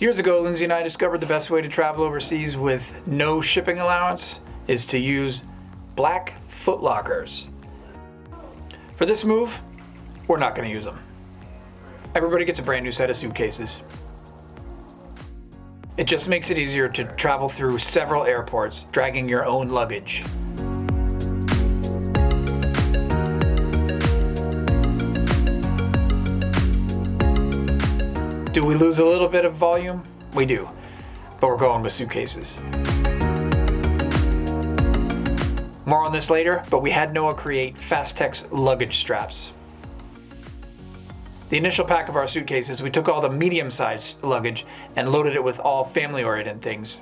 Years ago, Lindsay and I discovered the best way to travel overseas with no shipping allowance is to use black footlockers. For this move, we're not going to use them. Everybody gets a brand new set of suitcases. It just makes it easier to travel through several airports, dragging your own luggage. Do we lose a little bit of volume? We do, but we're going with suitcases. More on this later, but we had Noah create Fastex luggage straps. The initial pack of our suitcases, we took all the medium-sized luggage and loaded it with all family-oriented things,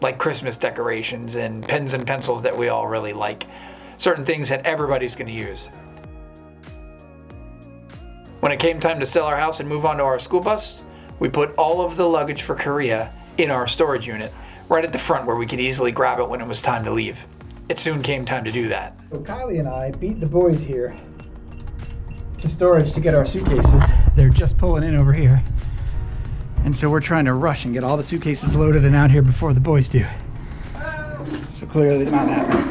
like Christmas decorations and pens and pencils that we all really like. Certain things that everybody's going to use. When it came time to sell our house and move on to our school bus, we put all of the luggage for Korea in our storage unit, right at the front where we could easily grab it when it was time to leave. It soon came time to do that. So Kylie and I beat the boys here to storage to get our suitcases. They're just pulling in over here. And so we're trying to rush and get all the suitcases loaded and out here before the boys do. So clearly not happening.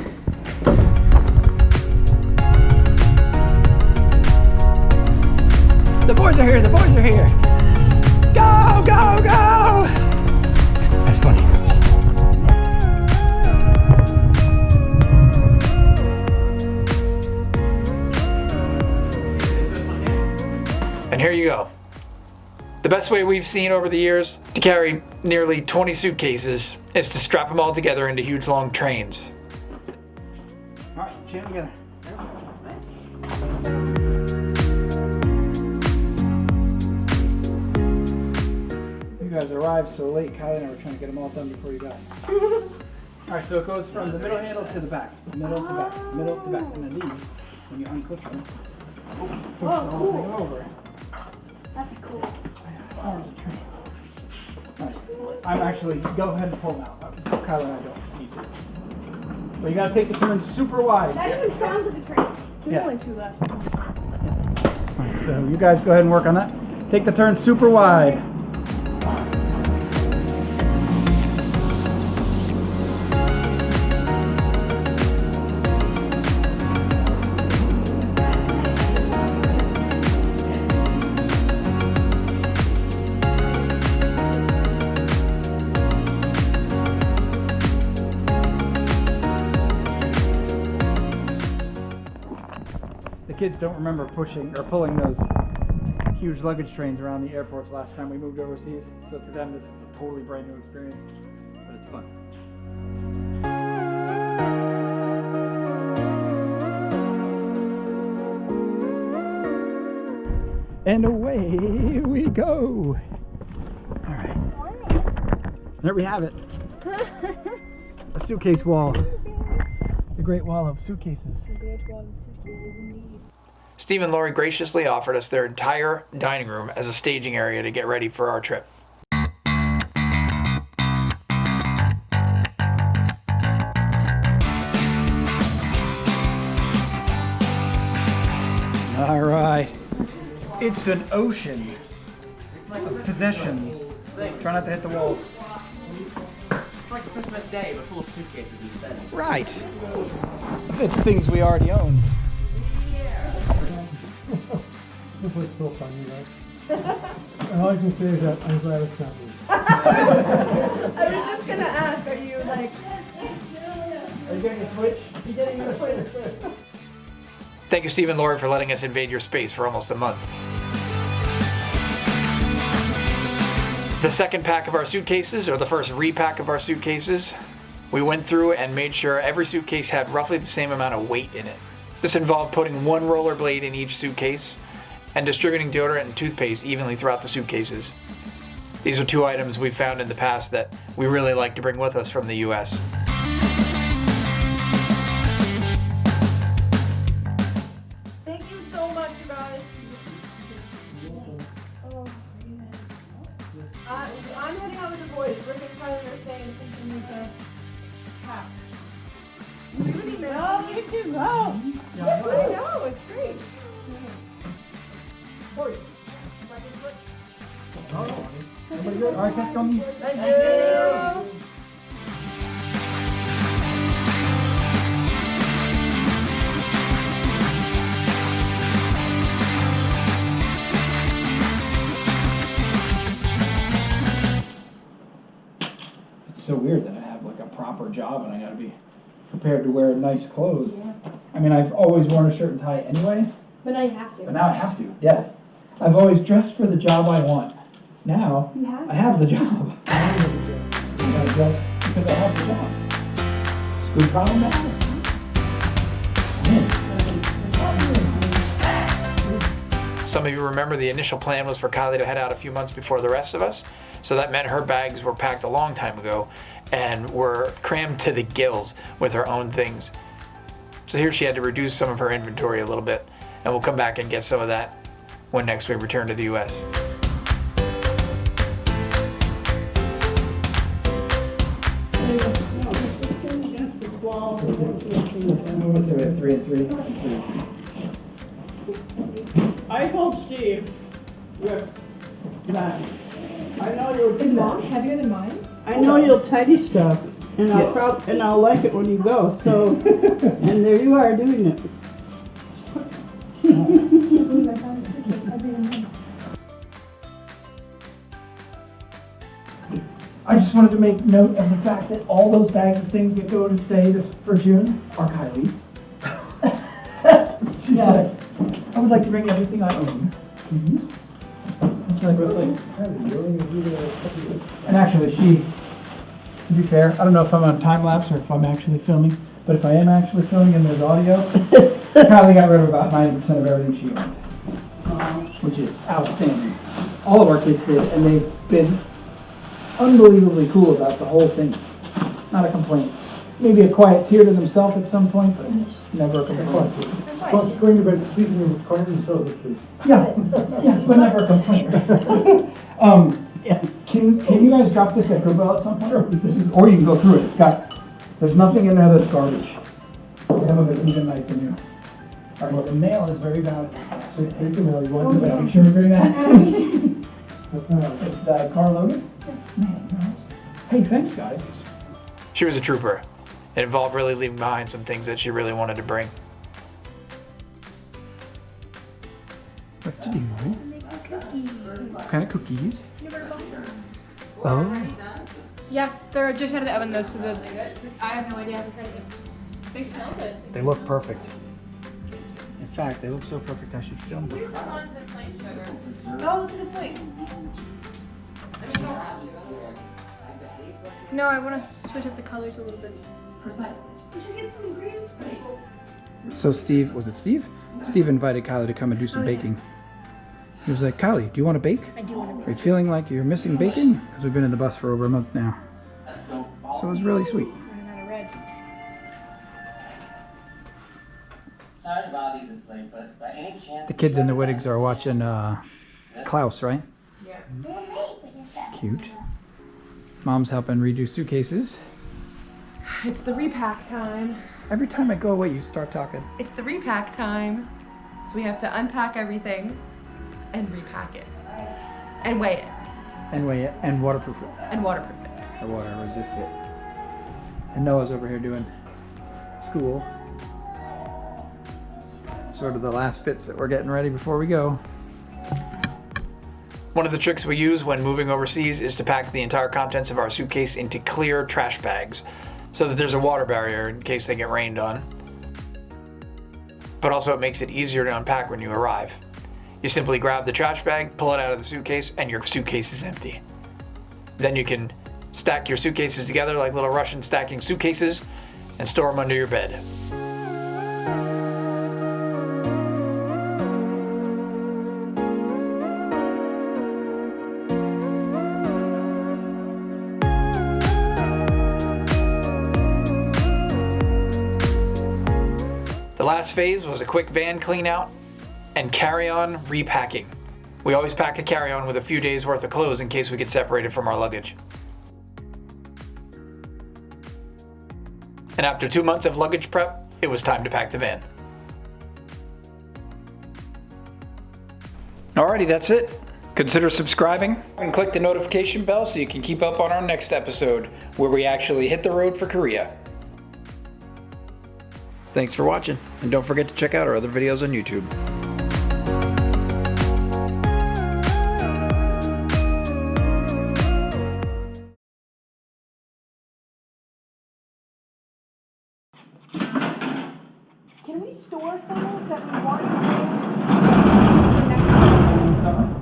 The boys are here, the boys are here. Go, go, go! That's funny. And here you go. The best way we've seen over the years to carry nearly 20 suitcases is to strap them all together into huge long trains. All right, jam together. You guys arrived so late, Kylie and I were trying to get them all done before you got here. Alright, so it goes from the middle handle to the back, middle to back, middle to back, and then these, when you unclip them, push the whole thing over. That's cool. Arms are trained. Alright, I'm actually, go ahead and pull them out. Kylie and I don't need to. But you gotta take the turn super wide. That even sounds like a train. There's Yeah. only two left. Alright, so you guys go ahead and work on that. Take the turn super wide. The kids don't remember pushing or pulling those huge luggage trains around the airports last time we moved overseas. So to them, this is a totally brand new experience, but it's fun. And away we go. All right. There we have it. A suitcase wall. The Great Wall of Suitcases. The Great Wall of Suitcases, indeed. Steve and Lori graciously offered us their entire dining room as a staging area to get ready for our trip. All right. It's an ocean of possessions. Try not to hit the walls. It's like Christmas Day, but full of suitcases instead. Right. It's things we already own. This looks so funny, right? All I can say is that I'm glad it's not me. I was just gonna ask, are you like, Are you getting a twitch? you getting your Twitter? Thank you, Steve and Lori, for letting us invade your space for almost a month. The second pack of our suitcases, or the first repack of our suitcases, we went through and made sure every suitcase had roughly the same amount of weight in it. This involved putting one roller blade in each suitcase and distributing deodorant and toothpaste evenly throughout the suitcases. These are two items we've found in the past that we really like to bring with us from the US. Thank you so much, you guys. Oh, I'm heading out with the boys. Rick and Kylie are staying to continue to pack. Really, no, you too. No. Yes, I know. It's great. Boys. Oh, Everybody good? All right, let's go. Thank you. It's so weird that I have like a proper job and I gotta be prepared to wear nice clothes. Yeah. I mean, I've always worn a shirt and tie anyway, But now you have to. but now I have to. Yeah. I've always dressed for the job I want. Now, You have I have the job. I gotta dress because I have the job. It's a good problem to have. Some of you remember the initial plan was for Kylie to head out a few months before the rest of us. So that meant her bags were packed a long time ago and were crammed to the gills with her own things. So here she had to reduce some of her inventory a little bit, and we'll come back and get some of that when next we return to the US. What's it, we have 3 and 3? I told Steve that I know you'll Is mom's heavier than mine? I know you'll tidy stuff, and I'll like it when you go. So, and there you are doing it. I just wanted to make note of the fact that all those bags of things that go to stay for June are Kylie. She said, I would like to bring everything I own. It's like, and actually to be fair, I don't know if I'm on time lapse or if I'm actually filming, but if I am actually filming and there's audio, Kylie got rid of about 90% of everything she owned, which is outstanding. All of our kids did, and they've been unbelievably cool about the whole thing. Not a complaint. Maybe a quiet tear to themselves at some point, but never a complaint. Well, going to bed sleeping and crying themselves asleep. Yeah, but never a complaint. Can you guys drop this at Goodwill at some point? Or you can go through it. There's nothing in there that's garbage. Some of it's even nice and new. All right, the mail is very valuable. So take the mail, you want to Make sure we bring that. That's not It's Carl Logan. Man, nice. Hey, thanks, guys. She was a trooper. It involved really leaving behind some things that she really wanted to bring. What to do? Make a cookie. What kind of cookies? Never blossoms. Oh. Yeah, they're just out of the oven though, so I have no idea how to credit them. They smell good. They look perfect. In fact, they look so perfect I should film them. Here's the ones in plain sugar. Oh, that's a good point. I mean, you don't have to. No, I want to switch up the colors a little bit. So Steve, was it Steve? Steve invited Kylie to come and do some baking. He was like, Kylie, do you want to bake? I do want to Are you feeling like you're missing baking? Because we've been in the bus for over a month now. So it was really sweet. run out of red. Sorry to bother you this late, but by any chance... The kids in the Wittigs are watching Klaus, right? Yeah. Cute. Mom's helping redo suitcases. It's the repack time. Every time I go away, you start talking. It's the repack time. So we have to unpack everything and repack it. And weigh it. And weigh it, and waterproof it. And waterproof it. Or water resist it. And Noah's over here doing school. Sort of the last bits that we're getting ready before we go. One of the tricks we use when moving overseas is to pack the entire contents of our suitcase into clear trash bags so that there's a water barrier in case they get rained on. But also it makes it easier to unpack when you arrive. You simply grab the trash bag, pull it out of the suitcase, and your suitcase is empty. Then you can stack your suitcases together like little Russians stacking suitcases and store them under your bed. The last phase was a quick van clean out and carry-on repacking. We always pack a carry-on with a few days worth of clothes in case we get separated from our luggage. And after 2 months of luggage prep, it was time to pack the van. Alrighty, that's it. Consider subscribing and click the notification bell so you can keep up on our next episode where we actually hit the road for Korea. Thanks for watching, and don't forget to check out our other videos on YouTube. Can we store things that we want to bring?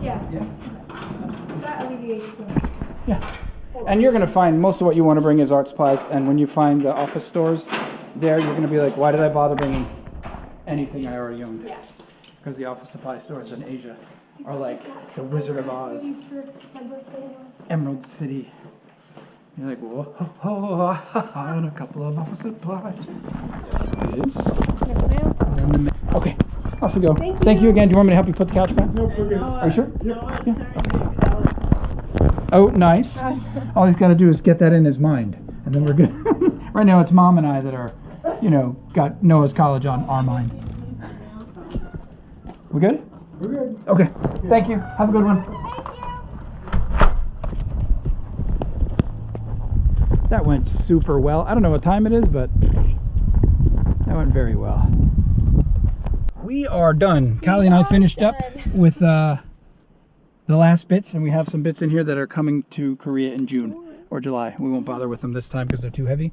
Yeah. That alleviates some. Yeah. And you're going to find most of what you want to bring is art supplies, and when you find the office stores there, you're going to be like, why did I bother bringing anything I already owned? Yeah. Because the office supply stores in Asia are like the Wizard of Oz, Emerald City. You're like, whoa, and a couple of office supplies. It is. Okay, off we go. Thank you again. Do you want me to help you put the couch back? Nope, we're good. Are you sure? Yep. Oh, nice. All he's got to do is get that in his mind, and then we're good. Right now, it's Mom and I that are, got Noah's College on our mind. We good? We're good. Okay. Thank you. Have a good one. That went super well. I don't know what time it is, but that went very well. We are done. Callie and I finished up with the last bits, and we have some bits in here that are coming to Korea in June or July. We won't bother with them this time because they're too heavy.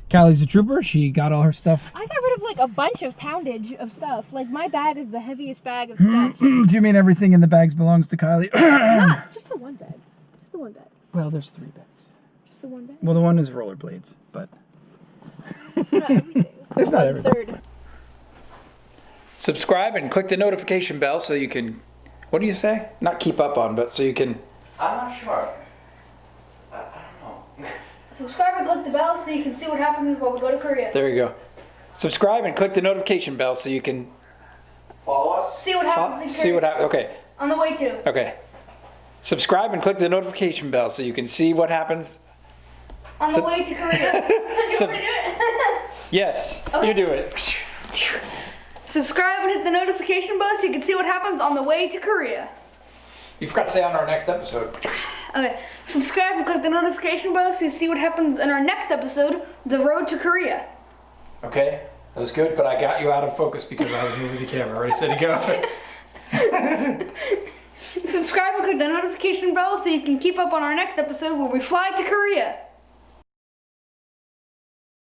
Callie's a trooper. She got all her stuff. I got rid of like a bunch of poundage of stuff. Like my bag is the heaviest bag of stuff. Do you mean everything in the bags belongs to Kylie? Not just the one bag. Just the one bag. Well, there's 3 bags. Just the one bag. Well, the one is rollerblades, but It's not everything. It's not everything. 1/3. Subscribe and click the notification bell so you can, what do you say? Not keep up on, but so you can. I'm not sure. I don't know. Subscribe and click the bell so you can see what happens while we go to Korea. There you go. Subscribe and click the notification bell so you can Follow us? See what happens in Korea. see what happens. Okay. On the way to. Okay. Subscribe and click the notification bell so you can see what happens. On the way to Korea. Do you want me to do it? Yes, Okay. you do it. Subscribe and hit the notification bell so you can see what happens on the way to Korea. You forgot to say on our next episode. Okay. Subscribe and click the notification bell so you see what happens in our next episode, The Road to Korea. Okay, that was good, but I got you out of focus because I was moving the camera. Ready, steady, go. Subscribe and click the notification bell so you can keep up on our next episode where we fly to Korea.